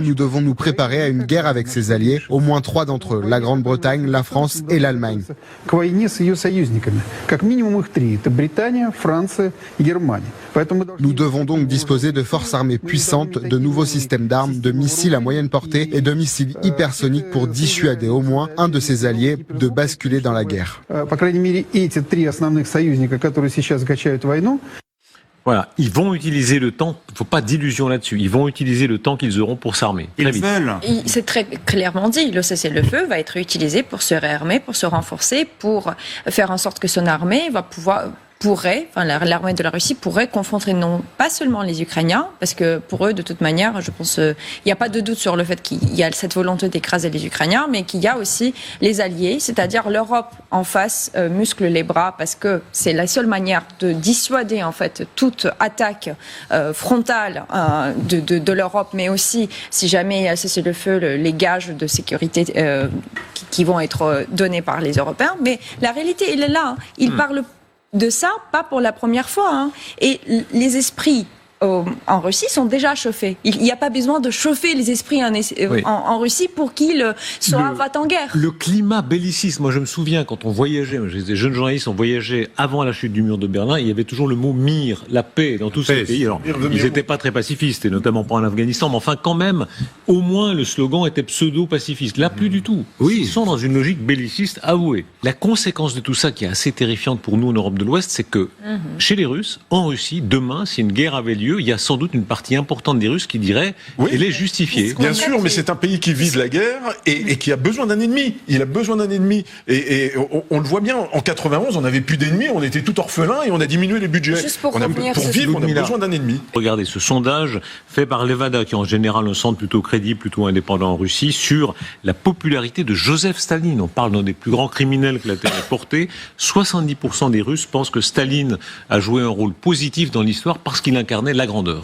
nous devons nous préparer à une guerre avec ses alliés, au moins 3 d'entre eux, la Grande-Bretagne, la France et l'Allemagne. Nous devons donc disposer de forces armées puissantes, de nouveaux systèmes d'armes, de missiles à moyenne portée et de missiles hypersoniques pour dissuader au moins un de ses alliés de basculer dans la guerre. Voilà, ils vont utiliser le temps, il ne faut pas d'illusion là-dessus, ils vont utiliser le temps qu'ils auront pour s'armer. Ils veulent. C'est très clairement dit, le cessez-le-feu va être utilisé pour se réarmer, pour se renforcer, pour faire en sorte que son armée l'armée de la Russie pourrait confronter non pas seulement les Ukrainiens, parce que pour eux, de toute manière, je pense, il n'y a pas de doute sur le fait qu'il y a cette volonté d'écraser les Ukrainiens, mais qu'il y a aussi les alliés, c'est-à-dire l'Europe en face muscle les bras, parce que c'est la seule manière de dissuader en fait toute attaque frontale de l'Europe, mais aussi si jamais il y a cessez-le-feu, les gages de sécurité qui vont être donnés par les Européens. Mais la réalité, elle est là. Ils parlent de ça, pas pour la première fois. Hein. Et les esprits en Russie sont déjà chauffés. Il n'y a pas besoin de chauffer les esprits en Russie pour qu'ils soient en guerre. Le climat belliciste, moi je me souviens quand on voyageait, des jeunes journalistes, on voyageait avant la chute du mur de Berlin, il y avait toujours le mot mire, la paix dans tous ces pays. Alors, ils n'étaient pas très pacifistes, et notamment pas en Afghanistan, mais enfin quand même, au moins le slogan était pseudo-pacifiste. Là, plus du tout. Ils sont dans une logique belliciste avouée. La conséquence de tout ça, qui est assez terrifiante pour nous en Europe de l'Ouest, c'est que chez les Russes, en Russie, demain, si une guerre avait lieu, il y a sans doute une partie importante des Russes qui dirait qu'elle est justifiée. Bien sûr, mais c'est un pays qui vise la guerre et qui a besoin d'un ennemi. Il a besoin d'un ennemi. Et on le voit bien, en 91, on n'avait plus d'ennemis, on était tout orphelins et on a diminué les budgets. Pour vivre, on a besoin d'un ennemi. Regardez ce sondage fait par Levada, qui est en général un centre plutôt crédible, plutôt indépendant en Russie, sur la popularité de Joseph Staline. On parle d'un des plus grands criminels que la Terre ait porté. 70% des Russes pensent que Staline a joué un rôle positif dans l'histoire parce qu'il incarnait la grandeur.